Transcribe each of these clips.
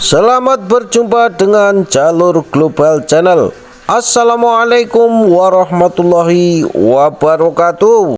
Selamat berjumpa dengan Jalur Global Channel. Assalamualaikum warahmatullahi wabarakatuh.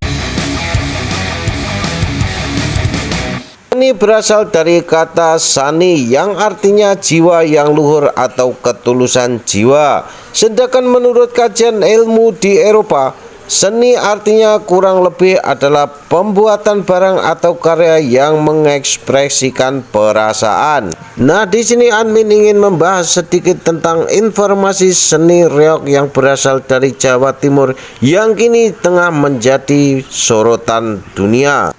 Ini berasal dari kata sani yang artinya jiwa yang luhur atau ketulusan jiwa. Sedangkan menurut kajian ilmu di Eropa, seni artinya kurang lebih adalah pembuatan barang atau karya yang mengekspresikan perasaan. Nah, di sini admin ingin membahas sedikit tentang informasi seni reog yang berasal dari Jawa Timur yang kini tengah menjadi sorotan dunia.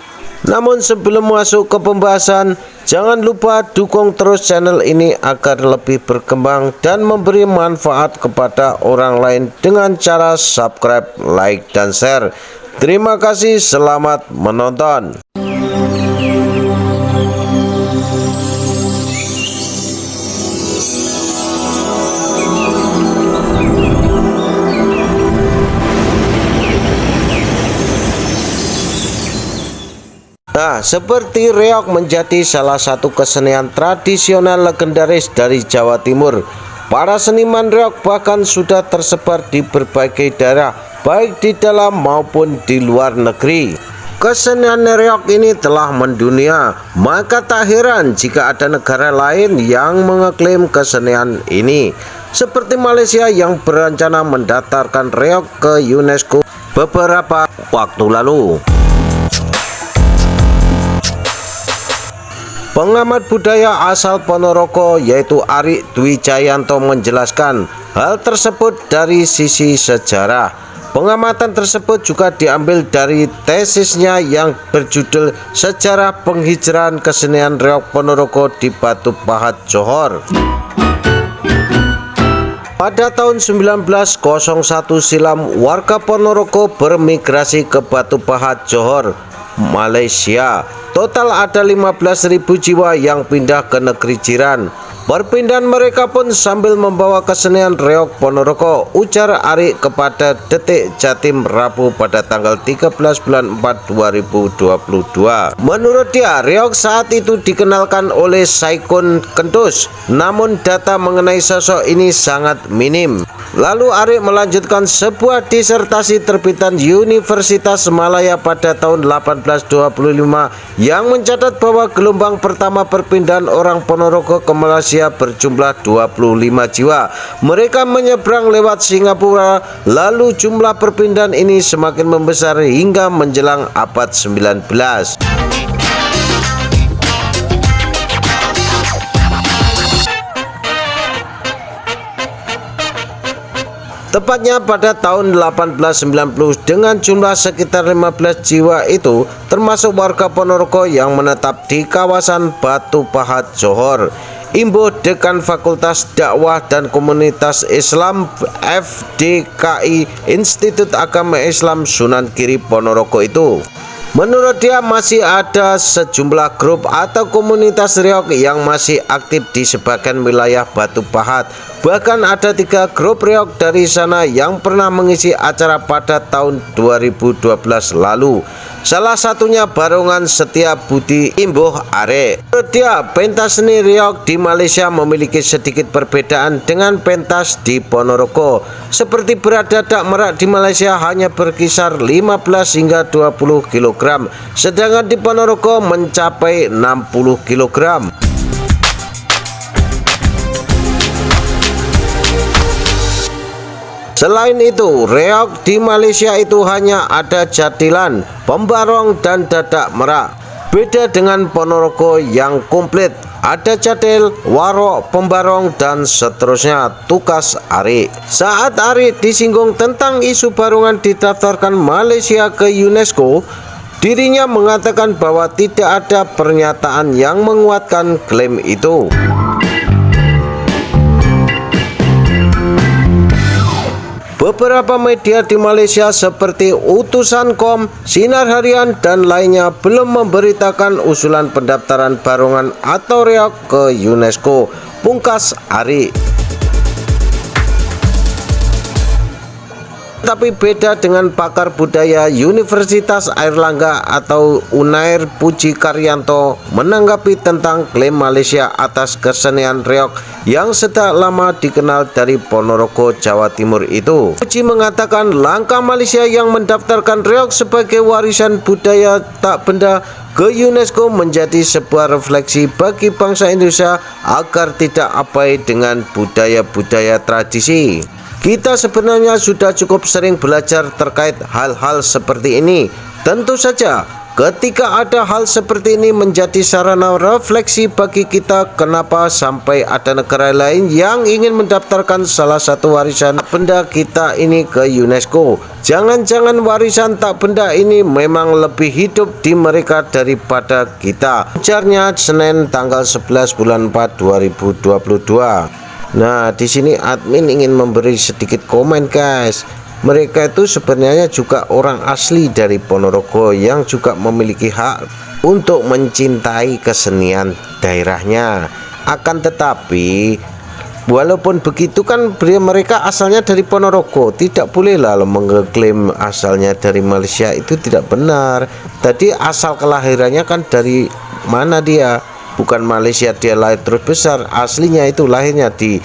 Namun sebelum masuk ke pembahasan, jangan lupa dukung terus channel ini agar lebih berkembang dan memberi manfaat kepada orang lain dengan cara subscribe, like, dan share. Terima kasih, selamat menonton. Nah, seperti reog menjadi salah satu kesenian tradisional legendaris dari Jawa Timur. Para seniman reog bahkan sudah tersebar di berbagai daerah, baik di dalam maupun di luar negeri. Kesenian reog ini telah mendunia, maka tak heran jika ada negara lain yang mengeklaim kesenian ini. Seperti Malaysia yang berencana mendaftarkan reog ke UNESCO beberapa waktu lalu. Pengamat budaya asal Ponorogo yaitu Ari Dwi Jayanto menjelaskan hal tersebut dari sisi sejarah. Pengamatan tersebut juga diambil dari tesisnya yang berjudul Sejarah Penghijrahan Kesenian Reog Ponorogo di Batu Pahat Johor. Pada tahun 1901 silam, warga Ponorogo bermigrasi ke Batu Pahat Johor, Malaysia. Total ada 15.000 jiwa yang pindah ke negeri jiran. Perpindahan mereka pun sambil membawa kesenian reog Ponorogo, ujar Ari kepada Detik Jatim Rabu pada tanggal 13 bulan 4 2022. Menurut dia, reog saat itu dikenalkan oleh Saikun Kentus, namun data mengenai sosok ini sangat minim. Lalu Ari melanjutkan sebuah disertasi terbitan Universitas Malaya pada tahun 1825 yang mencatat bahwa gelombang pertama perpindahan orang Ponorogo ke Malaysia berjumlah 25 jiwa. Mereka menyeberang lewat Singapura, lalu jumlah perpindahan ini semakin membesar hingga menjelang abad 19. Tepatnya pada tahun 1890 dengan jumlah sekitar 15 jiwa itu termasuk warga Ponorogo yang menetap di kawasan Batu Pahat Johor. Imbuh Dekan Fakultas Dakwah dan Komunitas Islam FDKI Institut Agama Islam Sunan Giri Ponorogo itu. Menurut dia masih ada sejumlah grup atau komunitas reog yang masih aktif di sebagian wilayah Batu Pahat. Bahkan ada 3 grup reog dari sana yang pernah mengisi acara pada tahun 2012 lalu. Salah satunya Barongan Setia Budi Imbuh Are. Menurut dia, pentas seni reog di Malaysia memiliki sedikit perbedaan dengan pentas di Ponorogo. Seperti berat dadak merak di Malaysia hanya berkisar 15 hingga 20 kg, sedangkan di Ponorogo mencapai 60 kg. Selain itu, reog di Malaysia itu hanya ada jatilan, pembarong, dan dadak merak. Beda dengan Ponorogo yang komplit, ada jadil, warok, pembarong, dan seterusnya, tukas Ari. Saat Ari disinggung tentang isu barongan didaftarkan Malaysia ke UNESCO, dirinya mengatakan bahwa tidak ada pernyataan yang menguatkan klaim itu. Beberapa media di Malaysia seperti Utusan.com, Sinar Harian, dan lainnya belum memberitakan usulan pendaftaran barongan atau reog ke UNESCO, pungkas Ari. Tapi beda dengan pakar budaya Universitas Airlangga atau Unair Puji Karyanto menanggapi tentang klaim Malaysia atas kesenian reog yang sudah lama dikenal dari Ponorogo, Jawa Timur itu. Puji mengatakan langkah Malaysia yang mendaftarkan reog sebagai warisan budaya tak benda ke UNESCO menjadi sebuah refleksi bagi bangsa Indonesia agar tidak abai dengan budaya-budaya tradisi. Kita sebenarnya sudah cukup sering belajar terkait hal-hal seperti ini. Tentu saja ketika ada hal seperti ini menjadi sarana refleksi bagi kita, kenapa sampai ada negara lain yang ingin mendaftarkan salah satu warisan benda kita ini ke UNESCO. Jangan-jangan warisan tak benda ini memang lebih hidup di mereka daripada kita, ujarnya Senin tanggal 11 bulan 4 2022. Nah, di sini admin ingin memberi sedikit komen, guys. Mereka itu sebenarnya juga orang asli dari Ponorogo yang juga memiliki hak untuk mencintai kesenian daerahnya. Akan tetapi walaupun begitu kan mereka asalnya dari Ponorogo, tidak boleh lalu mengklaim asalnya dari Malaysia, itu tidak benar. Tadi asal kelahirannya kan dari mana dia? Bukan Malaysia dia lahir terus besar, aslinya itu lahirnya di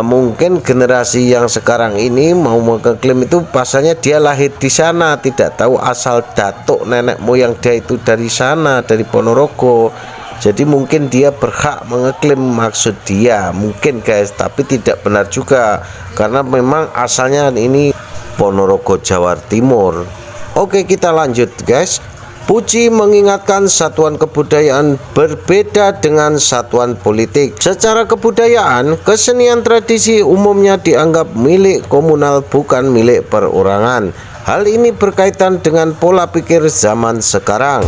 mungkin generasi yang sekarang ini mau mengklaim itu pasalnya dia lahir di sana, tidak tahu asal datuk nenek moyang dia itu dari sana, dari Ponorogo. Jadi mungkin dia berhak mengklaim maksud dia, mungkin guys, tapi tidak benar juga karena memang asalnya ini Ponorogo, Jawa Timur. Oke, kita lanjut guys. Puji mengingatkan satuan kebudayaan berbeda dengan satuan politik. Secara kebudayaan, kesenian tradisi umumnya dianggap milik komunal, bukan milik perorangan. Hal ini berkaitan dengan pola pikir zaman sekarang.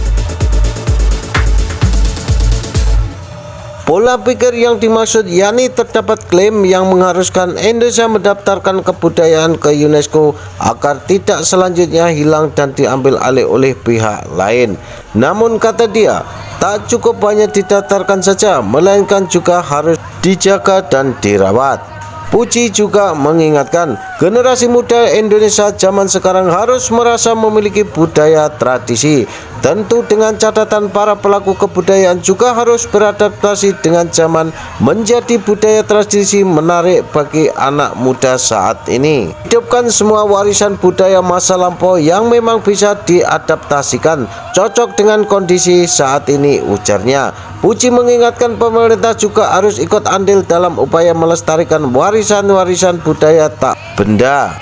Pola pikir yang dimaksud yakni terdapat klaim yang mengharuskan Indonesia mendaftarkan kebudayaan ke UNESCO agar tidak selanjutnya hilang dan diambil alih oleh pihak lain. Namun kata dia, tak cukup hanya didaftarkan saja, melainkan juga harus dijaga dan dirawat. Puji juga mengingatkan generasi muda Indonesia zaman sekarang harus merasa memiliki budaya tradisi. Tentu dengan catatan para pelaku kebudayaan juga harus beradaptasi dengan zaman, menjadi budaya tradisi menarik bagi anak muda saat ini. Hidupkan semua warisan budaya masa lampau yang memang bisa diadaptasikan, cocok dengan kondisi saat ini, ujarnya. Puji mengingatkan pemerintah juga harus ikut andil dalam upaya melestarikan warisan-warisan budaya tak benda.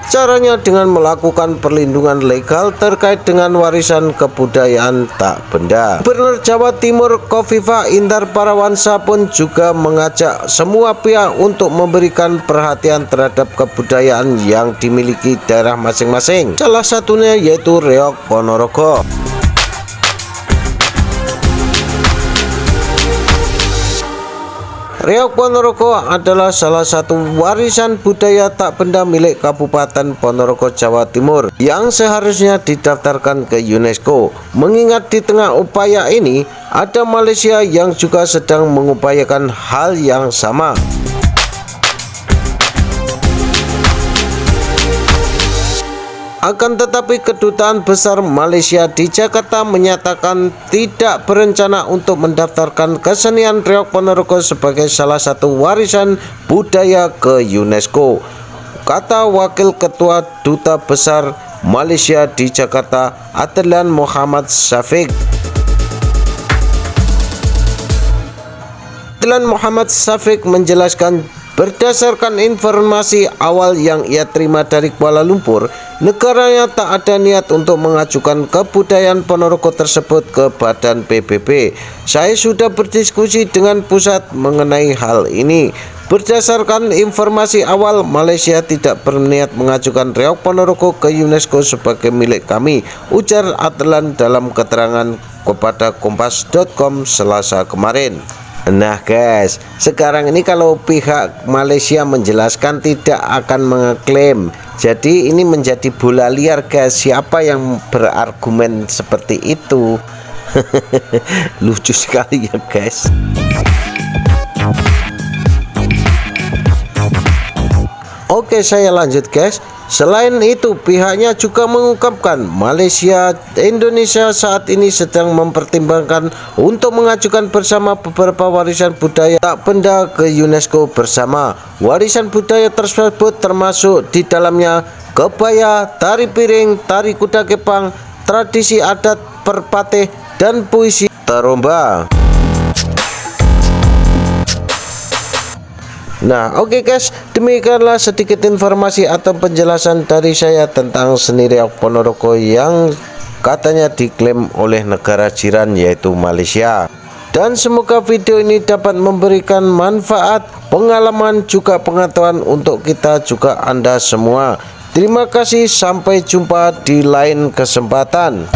Caranya dengan melakukan perlindungan legal terkait dengan warisan kebudayaan tak benda. Gubernur Jawa Timur Khofifah Indar Parawansa pun juga mengajak semua pihak untuk memberikan perhatian terhadap kebudayaan yang dimiliki daerah masing-masing. Salah satunya yaitu reog Ponorogo. Reog Ponorogo adalah salah satu warisan budaya tak benda milik Kabupaten Ponorogo, Jawa Timur yang seharusnya didaftarkan ke UNESCO. Mengingat di tengah upaya ini, ada Malaysia yang juga sedang mengupayakan hal yang sama. Akan tetapi Kedutaan Besar Malaysia di Jakarta menyatakan tidak berencana untuk mendaftarkan kesenian reog Ponorogo sebagai salah satu warisan budaya ke UNESCO, kata Wakil Ketua Duta Besar Malaysia di Jakarta, Adlan Muhammad Syafiq. Adlan Muhammad Syafiq menjelaskan, berdasarkan informasi awal yang ia terima dari Kuala Lumpur, negaranya tak ada niat untuk mengajukan kebudayaan Ponorogo tersebut ke Badan PBB. Saya sudah berdiskusi dengan pusat mengenai hal ini. Berdasarkan informasi awal, Malaysia tidak berniat mengajukan reog Ponorogo ke UNESCO sebagai milik kami, ujar Adlan dalam keterangan kepada Kompas.com Selasa kemarin. Nah guys, sekarang ini kalau pihak Malaysia menjelaskan tidak akan mengeklaim, jadi ini menjadi bola liar guys. Siapa yang berargumen seperti itu? Lucu sekali ya guys. Oke, saya lanjut guys. Selain itu, pihaknya juga mengungkapkan Malaysia Indonesia saat ini sedang mempertimbangkan untuk mengajukan bersama beberapa warisan budaya tak benda ke UNESCO bersama. Warisan budaya tersebut termasuk di dalamnya kebaya, tari piring, tari kuda kepang, tradisi adat perpatih, dan puisi teromba. Nah, oke guys, demikianlah sedikit informasi atau penjelasan dari saya tentang seni reog Ponorogo yang katanya diklaim oleh negara jiran yaitu Malaysia. Dan semoga video ini dapat memberikan manfaat, pengalaman, juga pengetahuan untuk kita juga Anda semua. Terima kasih, sampai jumpa di lain kesempatan.